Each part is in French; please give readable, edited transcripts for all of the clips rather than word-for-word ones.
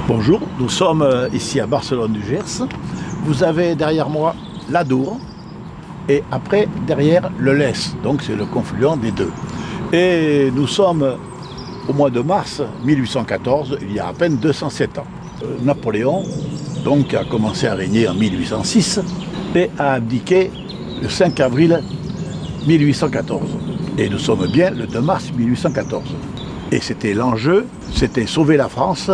Bonjour, nous sommes ici à Barcelone du Gers. Vous avez derrière moi l'Adour et après derrière le Lez, donc c'est le confluent des deux. Et nous sommes au mois de mars 1814, il y a à peine 207 ans. Napoléon donc a commencé à régner en 1806 et a abdiqué le 5 avril 1814. Et nous sommes bien le 2 mars 1814. Et c'était l'enjeu, c'était sauver la France.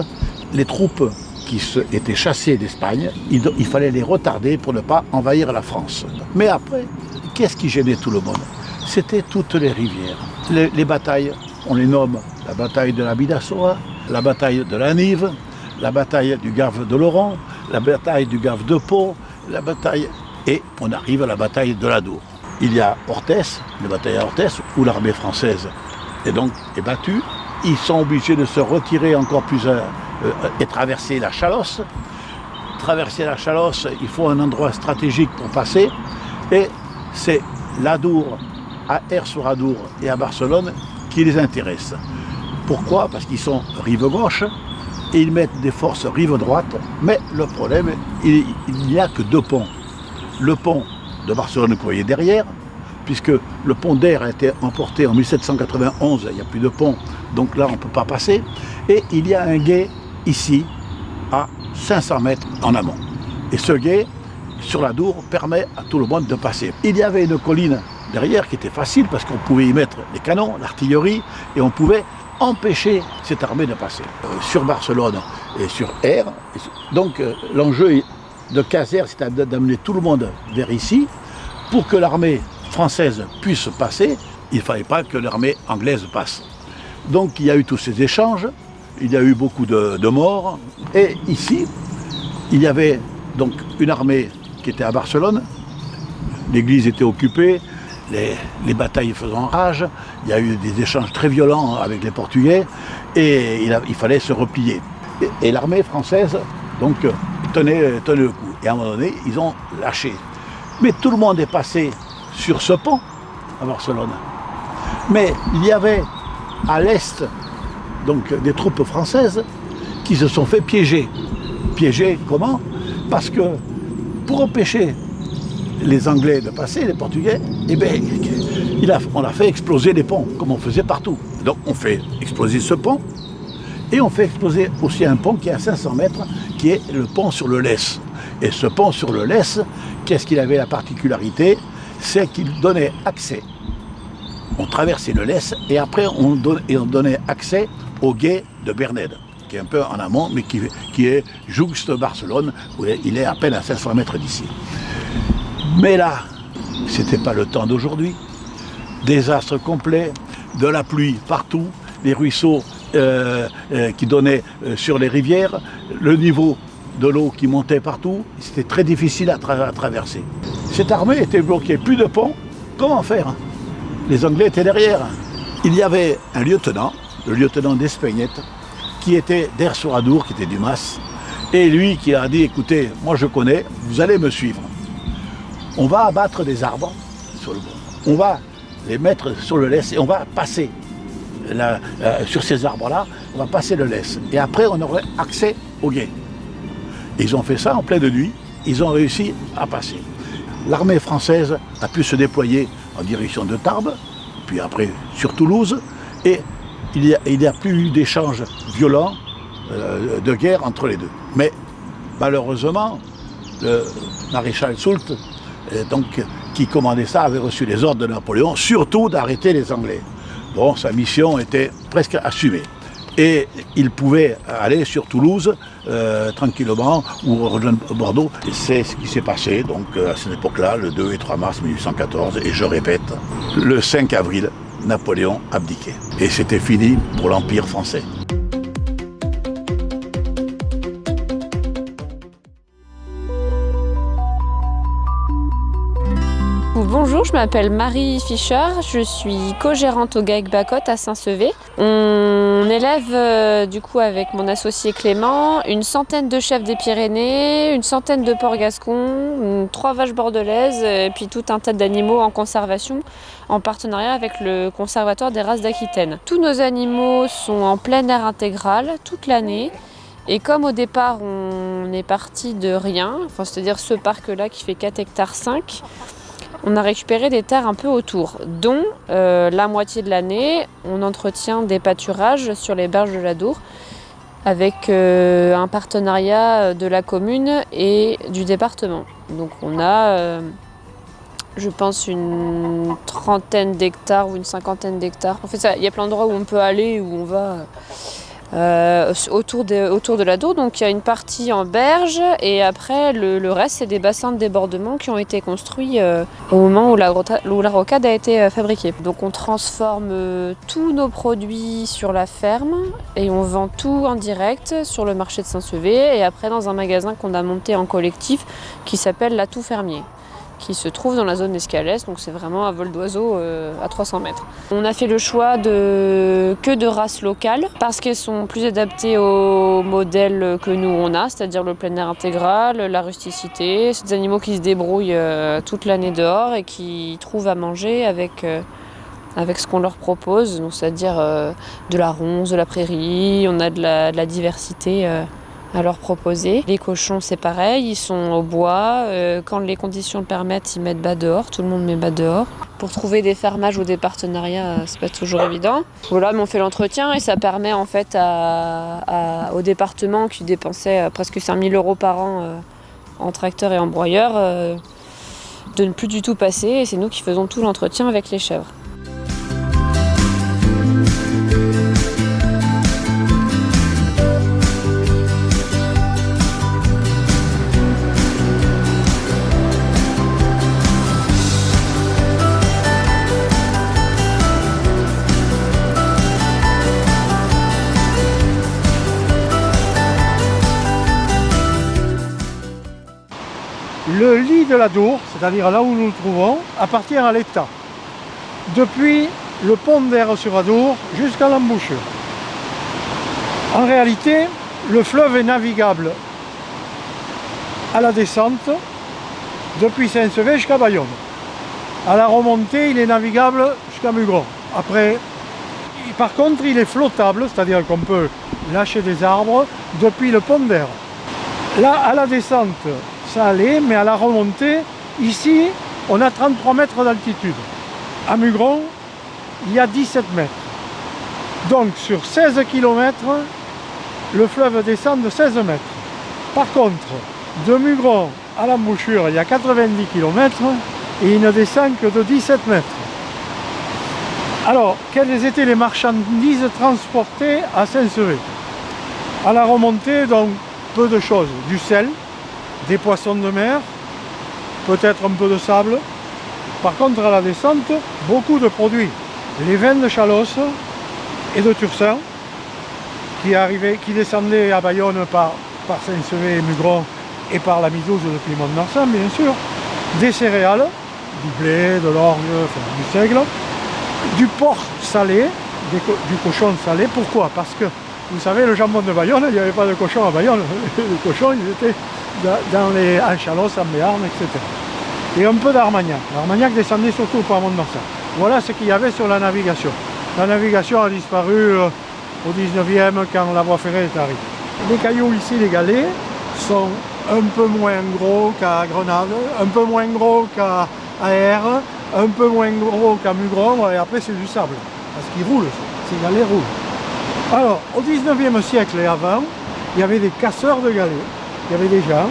Les troupes qui étaient chassées d'Espagne, il fallait les retarder pour ne pas envahir la France. Mais après, qu'est-ce qui gênait tout le monde? C'était toutes les rivières. Les batailles, on les nomme la bataille de la Bidassoa, la bataille de la Nive, la bataille du Gave de Laurent, la bataille du Gave de Pau, la bataille... Et on arrive à la bataille de l'Adour. Il y a Orthez, la bataille à Orthez, où l'armée française est battue. Ils sont obligés de se retirer encore plus et traverser la Chalosse. Traverser la Chalosse, il faut un endroit stratégique pour passer. Et c'est l'Adour, à Aire-sur-Adour et à Barcelone, qui les intéresse. Pourquoi? Parce qu'ils sont rive gauche et ils mettent des forces rive droite. Mais le problème, il n'y a que deux ponts. Le pont de Barcelone que vous voyez derrière, puisque le pont d'Aire a été emporté en 1791, il n'y a plus de pont, donc là on ne peut pas passer. Et il y a un gué ici, à 500 mètres en amont. Et ce gué, sur l'Adour, permet à tout le monde de passer. Il y avait une colline derrière qui était facile, parce qu'on pouvait y mettre les canons, l'artillerie, et on pouvait empêcher cette armée de passer. Sur Barcelone et sur Aire, donc l'enjeu de Caser, c'était d'amener tout le monde vers ici, pour que l'armée française puisse passer, il ne fallait pas que l'armée anglaise passe. Donc il y a eu tous ces échanges, il y a eu beaucoup de morts, et ici, il y avait donc une armée qui était à Barcelone, l'église était occupée, les batailles faisant rage, il y a eu des échanges très violents avec les Portugais, et il fallait se replier. Et l'armée française donc, tenait le coup, et à un moment donné, ils ont lâché. Mais tout le monde est passé sur ce pont à Barcelone. Mais il y avait à l'est donc des troupes françaises qui se sont fait piéger. Piéger comment? Parce que pour empêcher les Anglais de passer, les Portugais, eh bien, on a fait exploser les ponts, comme on faisait partout. Donc on fait exploser ce pont, et on fait exploser aussi un pont qui est à 500 mètres, qui est le pont sur le Lez. Et ce pont sur le Lez, qu'est-ce qu'il avait la particularité? C'est qu'il donnait accès. On traversait le Lez et après on donnait accès au gué de Bernède, qui est un peu en amont, mais qui est jouxte Barcelone, où il est à peine à 500 mètres d'ici. Mais là, c'était pas le temps d'aujourd'hui. Désastre complet, de la pluie partout, les ruisseaux qui donnaient sur les rivières, le niveau de l'eau qui montait partout, c'était très difficile à traverser. Cette armée était bloquée, plus de pont, comment faire? Les Anglais étaient derrière. Il y avait un lieutenant, le lieutenant d'Espeignette, qui était d'Aire-sur-Adour, qui était du Mas, et lui qui a dit, écoutez, moi je connais, vous allez me suivre. On va abattre des arbres sur le pont, on va les mettre sur le Lez et on va passer sur ces arbres-là, on va passer le Lez. Et après, on aurait accès au gué. Ils ont fait ça en pleine nuit, ils ont réussi à passer. L'armée française a pu se déployer en direction de Tarbes, puis après sur Toulouse, et il n'y a plus eu d'échanges violents de guerre entre les deux. Mais malheureusement, le maréchal Soult, qui commandait ça, avait reçu les ordres de Napoléon, surtout d'arrêter les Anglais. Bon, sa mission était presque assumée. Et il pouvait aller sur Toulouse tranquillement ou rejoindre Bordeaux. Et c'est ce qui s'est passé donc, à cette époque-là, le 2 et 3 mars 1814. Et je répète, le 5 avril, Napoléon abdiquait. Et c'était fini pour l'Empire français. je m'appelle Marie Fischer, je suis co-gérante au GAEC Bacot à Saint-Sevé. On élève du coup avec mon associé Clément une centaine de chèvres des Pyrénées, une centaine de porcs gascons, 3 vaches bordelaises et puis tout un tas d'animaux en conservation en partenariat avec le Conservatoire des races d'Aquitaine. Tous nos animaux sont en plein air intégral toute l'année. Et comme au départ on est parti de rien, c'est-à-dire ce parc-là qui fait 4 hectares 5, on a récupéré des terres un peu autour, dont la moitié de l'année, on entretient des pâturages sur les berges de l'Adour avec un partenariat de la commune et du département. Donc on a, je pense, une trentaine d'hectares ou une cinquantaine d'hectares. En fait, il y a plein d'endroits où on peut aller, où on va... autour de l'Adour, donc il y a une partie en berge et après le reste c'est des bassins de débordement qui ont été construits au moment où la rocade a été fabriquée. Donc on transforme tous nos produits sur la ferme et on vend tout en direct sur le marché de Saint-Sevé et après dans un magasin qu'on a monté en collectif qui s'appelle l'Atout Fermier, qui se trouve dans la zone d'Escalès, donc c'est vraiment un vol d'oiseau à 300 mètres. On a fait le choix que de races locales parce qu'elles sont plus adaptées au modèle que nous on a, c'est-à-dire le plein air intégral, la rusticité. C'est des animaux qui se débrouillent toute l'année dehors et qui trouvent à manger avec ce qu'on leur propose, donc c'est-à-dire de la ronce, de la prairie, on a de la diversité à leur proposer. Les cochons c'est pareil, ils sont au bois, quand les conditions le permettent ils mettent bas dehors, tout le monde met bas dehors. Pour trouver des fermages ou des partenariats c'est pas toujours évident. Voilà, mais on fait l'entretien et ça permet en fait au département qui dépensait presque 5 000 € par an en tracteur et en broyeur de ne plus du tout passer et c'est nous qui faisons tout l'entretien avec les chèvres. Le lit de l'Adour, c'est-à-dire là où nous nous trouvons, appartient à l'État. Depuis le pont d'Aire sur Adour jusqu'à l'embouchure. En réalité, le fleuve est navigable à la descente depuis Saint-Sevé jusqu'à Bayonne. À la remontée, il est navigable jusqu'à Mugron. Après, par contre, il est flottable, c'est-à-dire qu'on peut lâcher des arbres depuis le pont d'Aire. Là, à la descente, ça allait, mais à la remontée, ici, on a 33 mètres d'altitude. À Mugron, il y a 17 mètres. Donc, sur 16 km, le fleuve descend de 16 mètres. Par contre, de Mugron à l'embouchure, il y a 90 km et il ne descend que de 17 mètres. Alors, quelles étaient les marchandises transportées à Saint-Sevé? À la remontée, donc, peu de choses. Du sel, des poissons de mer, peut-être un peu de sable. Par contre, à la descente, beaucoup de produits. Les vins de Chalosse et de Tursin, qui descendaient à Bayonne par Saint-Sevé et Mugron et par la Midouze depuis Mont-de-Marsan, bien sûr. Des céréales, du blé, de l'orge, du seigle. Du porc salé, du cochon salé. Pourquoi? Parce que, vous savez, le jambon de Bayonne, il n'y avait pas de cochon à Bayonne. Les cochons, ils étaient en Chalosse, en Béarn, etc. Et un peu d'Armagnac. L'Armagnac descendait surtout par Mont-de-Marsan. Voilà ce qu'il y avait sur la navigation. La navigation a disparu au 19e quand la voie ferrée est arrivée. Les cailloux ici, les galets, sont un peu moins gros qu'à Grenade, un peu moins gros qu'à Aire, un peu moins gros qu'à Mugron, et après c'est du sable, parce qu'ils roulent, ces galets roulent. Alors, au 19e siècle et avant, il y avait des casseurs de galets. Il y avait des gens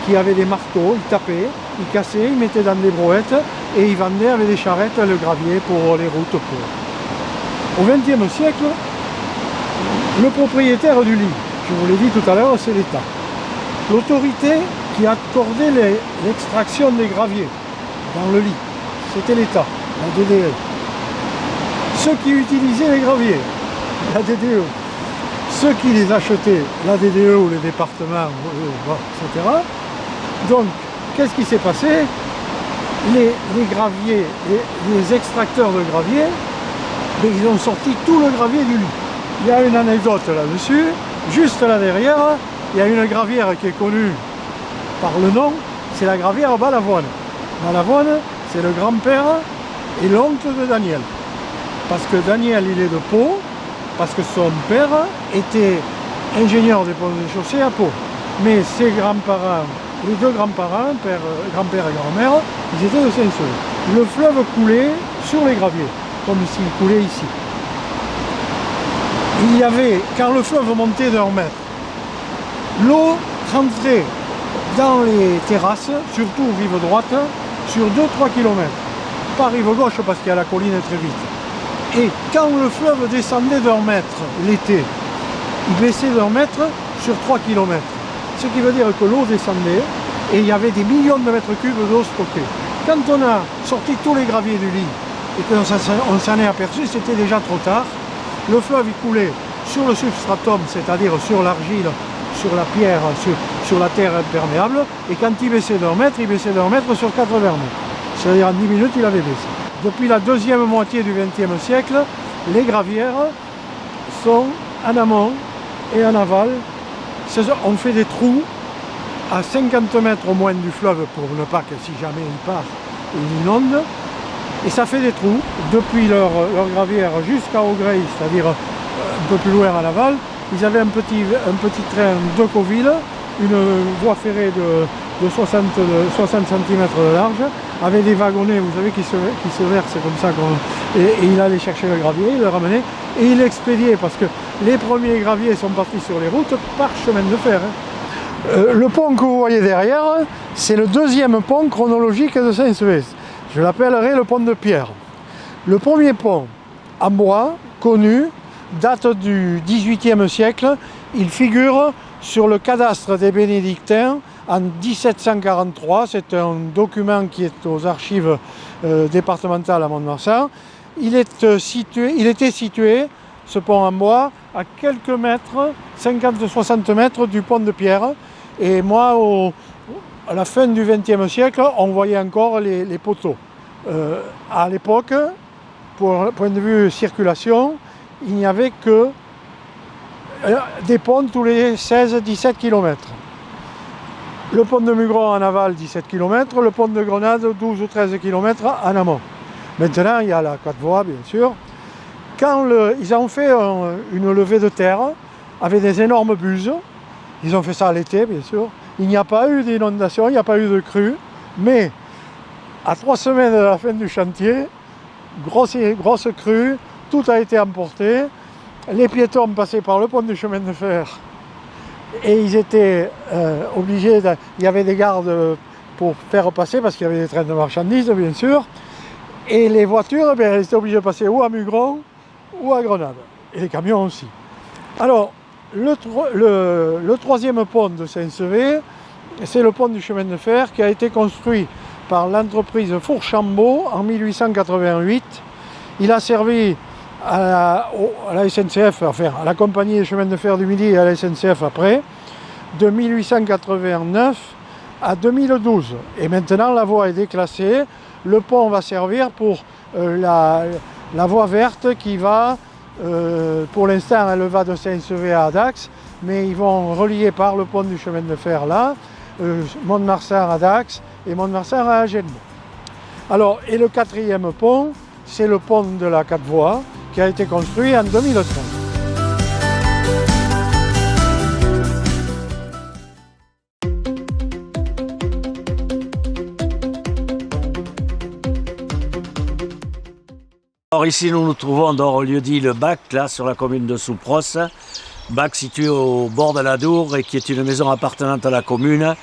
qui avaient des marteaux, ils tapaient, ils cassaient, ils mettaient dans des brouettes et ils vendaient avec des charrettes le gravier pour les routes. Au XXe siècle, le propriétaire du lit, je vous l'ai dit tout à l'heure, c'est l'État. L'autorité qui accordait l'extraction des graviers dans le lit, c'était l'État, la DDE. Ceux qui utilisaient les graviers, la DDE. Ceux qui les achetaient, la DDE ou les départements, etc. Donc, qu'est-ce qui s'est passé? les graviers, les extracteurs de gravier, mais ils ont sorti tout le gravier du lit. Il y a une anecdote là-dessus. Juste là derrière, il y a une gravière qui est connue par le nom, c'est la gravière Balavoine. Balavoine, c'est le grand-père et l'oncle de Daniel. Parce que Daniel, il est de Pau, parce que son père était ingénieur des ponts et chaussées à Pau. Mais ses grands-parents, les deux grands-parents, grand-père et grand-mère, ils étaient de Saint-Sevé. Le fleuve coulait sur les graviers, comme s'il coulait ici. Il y avait, quand le fleuve montait d'1 mètre, l'eau rentrait dans les terrasses, surtout rive droite, sur 2-3 km. Pas rive gauche parce qu'il y a la colline très vite. Et quand le fleuve descendait d'1 mètre l'été, il baissait d'1 mètre sur 3 km. Ce qui veut dire que l'eau descendait et il y avait des millions de mètres cubes d'eau stockée. Quand on a sorti tous les graviers du lit et qu'on s'en est aperçu, c'était déjà trop tard. Le fleuve il coulait sur le substratum, c'est-à-dire sur l'argile, sur la pierre, sur la terre imperméable, et quand il baissait d'1 mètre, il baissait d'1 mètre sur 80 mètres. C'est-à-dire en 10 minutes, il avait baissé. Depuis la deuxième moitié du XXe siècle, les gravières sont en amont et en aval. On fait des trous à 50 mètres au moins du fleuve pour ne pas que si jamais il part, il inonde. Et ça fait des trous depuis leur gravière jusqu'à Augrey, c'est-à-dire un peu plus loin à l'aval. Ils avaient un petit train de Decauville, une voie ferrée de 60 cm de large, avec des wagonnets, vous savez, qui se versent comme ça. Et il allait chercher le gravier, il le ramenait et il l'expédiait parce que les premiers graviers sont partis sur les routes par chemin de fer. Le pont que vous voyez derrière, c'est le deuxième pont chronologique de Saint-Sevé. Je l'appellerai le pont de pierre. Le premier pont en bois, connu, date du XVIIIe siècle. Il figure sur le cadastre des Bénédictins en 1743. C'est un document qui est aux archives départementales à Mont-de-Marsan. Il était situé, ce pont en bois, à quelques mètres, 50-60 mètres du pont de pierre. Et moi, à la fin du XXe siècle, on voyait encore les poteaux. À l'époque, pour point de vue circulation, il n'y avait que des ponts tous les 16-17 km. Le pont de Mugron en aval, 17 km, le pont de Grenade, 12 ou 13 km en amont. Maintenant, il y a la 4 voies, bien sûr. Quand ils ont fait une levée de terre avec des énormes buses, ils ont fait ça l'été, bien sûr. Il n'y a pas eu d'inondation, il n'y a pas eu de crue, mais à 3 semaines de la fin du chantier, grosse crue, tout a été emporté. Les piétons passaient par le pont du chemin de fer et ils étaient obligés, il y avait des gardes pour faire passer parce qu'il y avait des trains de marchandises, bien sûr. Et les voitures, elles étaient obligées de passer ou à Mugron ou à Grenade, et les camions aussi. Alors, le troisième pont de Saint-Sevé, c'est le pont du chemin de fer qui a été construit par l'entreprise Fourchambault en 1888. Il a servi à la SNCF, enfin à la compagnie des chemins de fer du Midi et à la SNCF après, de 1889 à 2012. Et maintenant la voie est déclassée. Le pont va servir pour la voie verte qui va, pour l'instant elle va de Saint-Sevé à Dax, mais ils vont relier par le pont du chemin de fer là, Mont-de-Marsan à Dax et Mont-de-Marsan à Agenais. Alors, et le quatrième pont, c'est le pont de la 4 voies qui a été construit en 2013. Alors ici nous nous trouvons dans le lieu dit le Bac, là sur la commune de Soupros. Bac situé au bord de la Dour et qui est une maison appartenante à la commune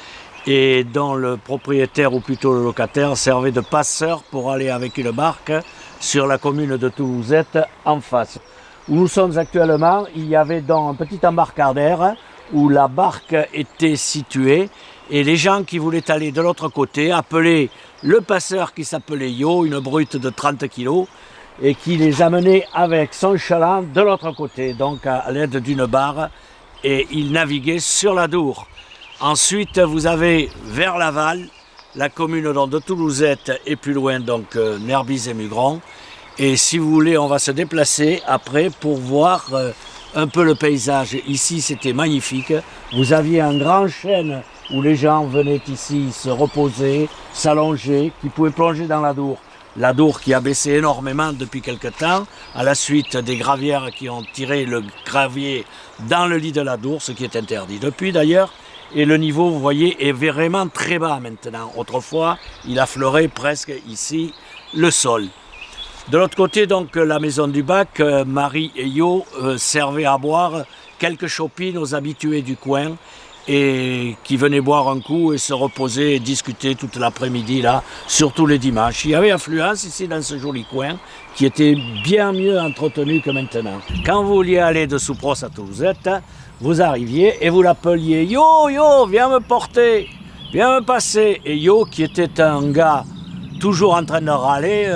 et dont le propriétaire ou plutôt le locataire servait de passeur pour aller avec une barque sur la commune de Toulousette en face. Où nous sommes actuellement, il y avait donc un petit embarcadère où la barque était située et les gens qui voulaient aller de l'autre côté appelaient le passeur qui s'appelait Yo, une brute de 30 kg, et qui les amenait avec son chaland de l'autre côté, donc à l'aide d'une barre, et ils naviguaient sur la Dour. Ensuite, vous avez vers l'aval la commune donc, de Toulousette et plus loin donc Nerbise et Mugron. Et si vous voulez, on va se déplacer après pour voir un peu le paysage. Ici, c'était magnifique. Vous aviez un grand chêne où les gens venaient ici se reposer, s'allonger, qui pouvaient plonger dans l'Adour. L'Adour qui a baissé énormément depuis quelque temps, à la suite des gravières qui ont tiré le gravier dans le lit de l'Adour, ce qui est interdit depuis d'ailleurs. Et le niveau, vous voyez, est vraiment très bas maintenant. Autrefois, il affleurait presque ici le sol. De l'autre côté, donc, la maison du bac, Marie et Yo servaient à boire quelques chopines aux habitués du coin et qui venaient boire un coup et se reposer et discuter toute l'après-midi là, surtout les dimanches. Il y avait affluence ici dans ce joli coin qui était bien mieux entretenu que maintenant. Quand vous vouliez aller de Soupros à Toulousette, vous arriviez et vous l'appeliez « Yo, Yo, viens me porter, viens me passer ». Et Yo, qui était un gars toujours en train de râler,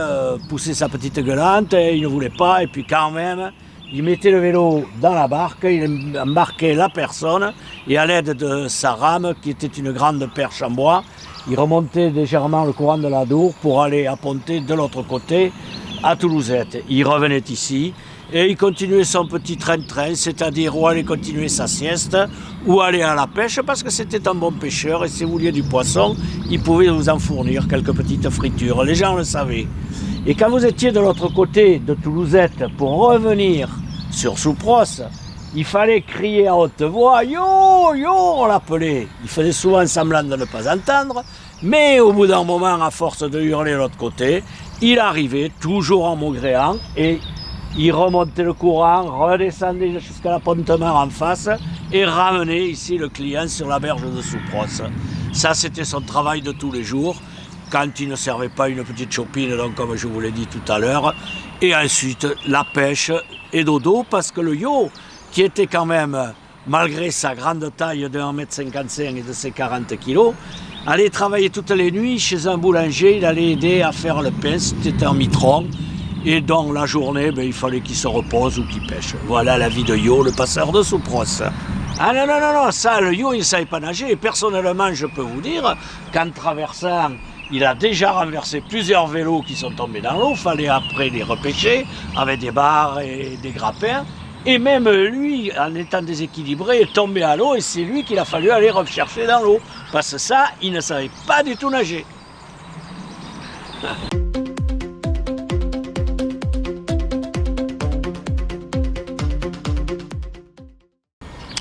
pousser sa petite gueulante, et il ne voulait pas, et puis quand même, il mettait le vélo dans la barque, il embarquait la personne, et à l'aide de sa rame, qui était une grande perche en bois, il remontait légèrement le courant de l'Adour pour aller apponter de l'autre côté à Toulousette. Il revenait ici, et il continuait son petit train-train, c'est-à-dire ou aller continuer sa sieste, ou aller à la pêche, parce que c'était un bon pêcheur, et si vous vouliez du poisson, il pouvait vous en fournir quelques petites fritures. Les gens le savaient. Et quand vous étiez de l'autre côté de Toulousette pour revenir sur Soupros, il fallait crier à haute voix « Yo, yo !» on l'appelait. Il faisait souvent semblant de ne pas entendre, mais au bout d'un moment, à force de hurler de l'autre côté, il arrivait toujours en maugréant et il remontait le courant, redescendait jusqu'à l'appontement en face et ramenait ici le client sur la berge de Soupros. Ça, c'était son travail de tous les jours, quand il ne servait pas une petite chopine, donc comme je vous l'ai dit tout à l'heure. Et ensuite, la pêche et dodo, parce que le yo, qui était quand même, malgré sa grande taille de 1,55 m et de ses 40 kg, allait travailler toutes les nuits chez un boulanger, il allait aider à faire le pain, c'était un mitron. Et dans la journée, il fallait qu'il se repose ou qu'il pêche. Voilà la vie de Yo, le passeur de Soupros. Ah non, ça, le Yo, il ne savait pas nager. Et personnellement, je peux vous dire qu'en traversant, il a déjà renversé plusieurs vélos qui sont tombés dans l'eau. Il fallait après les repêcher avec des barres et des grappins. Et même lui, en étant déséquilibré, est tombé à l'eau et c'est lui qu'il a fallu aller rechercher dans l'eau. Parce que ça, il ne savait pas du tout nager.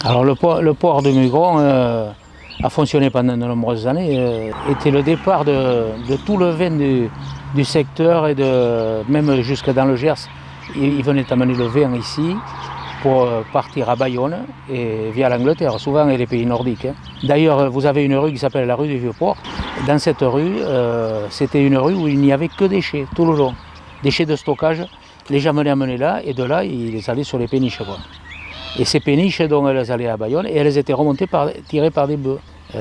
Alors le port de Mugron a fonctionné pendant de nombreuses années, était le départ de tout le vin du secteur et même jusque dans le Gers. Ils venaient amener le vin ici pour partir à Bayonne et via l'Angleterre, souvent et les pays nordiques. D'ailleurs, vous avez une rue qui s'appelle la rue du Vieux-Port. Dans cette rue, c'était une rue où il n'y avait que déchets tout le long. Déchets de stockage, les gens venaient amener là et de là, ils allaient sur les péniches, quoi. Et ces péniches, donc, elles allaient à Bayonne et elles étaient remontées tirées par des bœufs.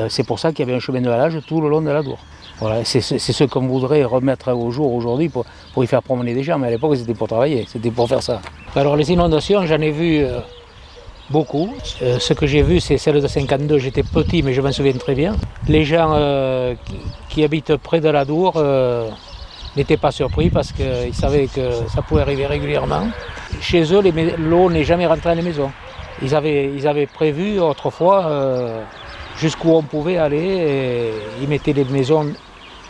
C'est pour ça qu'il y avait un chemin de halage tout le long de l'Adour. Voilà, c'est ce qu'on voudrait remettre au jour aujourd'hui pour y faire promener des gens, mais à l'époque c'était pour travailler, c'était pour faire ça. Alors les inondations, j'en ai vu beaucoup. Ce que j'ai vu, c'est celle de 52, j'étais petit mais je m'en souviens très bien. Les gens qui habitent près de l'Adour n'étaient pas surpris parce qu'ils savaient que ça pouvait arriver régulièrement. Chez eux, l'eau n'est jamais rentrée dans les maisons. Ils avaient prévu autrefois jusqu'où on pouvait aller et ils mettaient les maisons,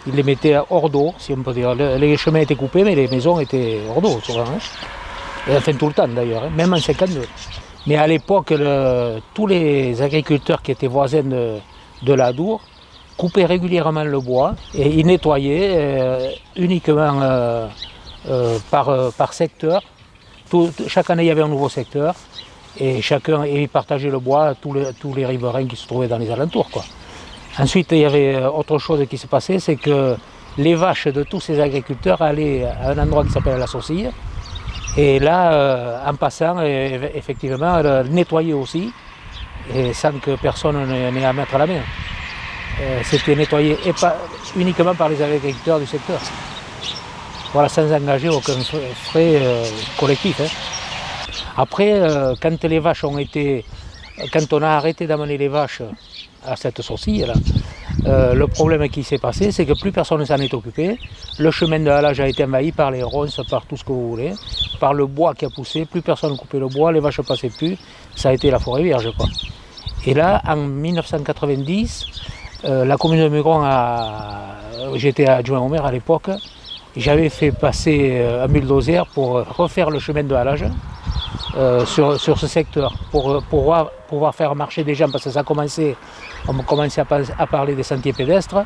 ils les mettaient hors d'eau, si on peut dire. Les chemins étaient coupés, mais les maisons étaient hors d'eau souvent. Et enfin tout le temps d'ailleurs, même en 52. Mais à l'époque, tous les agriculteurs qui étaient voisins de l'Adour coupaient régulièrement le bois et ils nettoyaient uniquement par secteur. Chaque année, il y avait un nouveau secteur et chacun partageait le bois à tous les riverains qui se trouvaient dans les alentours, quoi. Ensuite, il y avait autre chose qui se passait, c'est que les vaches de tous ces agriculteurs allaient à un endroit qui s'appelle la Saucille. Et là, en passant, effectivement, nettoyer aussi, et sans que personne n'ait à mettre la main. C'était nettoyé et pas uniquement par les agriculteurs du secteur. Voilà, sans engager aucun frais collectif. Après, quand les vaches quand on a arrêté d'amener les vaches à cette Saucille, là, Le problème qui s'est passé, c'est que plus personne ne s'en est occupé. Le chemin de halage a été envahi par les ronces, par tout ce que vous voulez, par le bois qui a poussé. Plus personne ne coupait le bois, les vaches ne passaient plus. Ça a été la forêt vierge, quoi. Et là, en 1990, la commune de Mugron j'étais adjoint au maire à l'époque, j'avais fait passer un bulldozer pour refaire le chemin de halage sur ce secteur, pour pouvoir faire marcher des gens, parce que on commençait à parler des sentiers pédestres.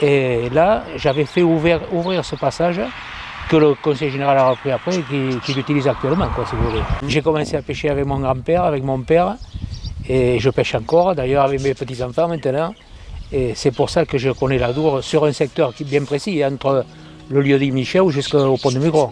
Et là, j'avais fait ouvrir ce passage que le conseil général a repris après et qui l'utilise actuellement, quoi, si vous voulez. J'ai commencé à pêcher avec mon grand-père, avec mon père, et je pêche encore, d'ailleurs avec mes petits-enfants maintenant. Et c'est pour ça que je connais l'Adour sur un secteur bien précis, entre le lieu-dit Michel jusqu'au pont de Mugron.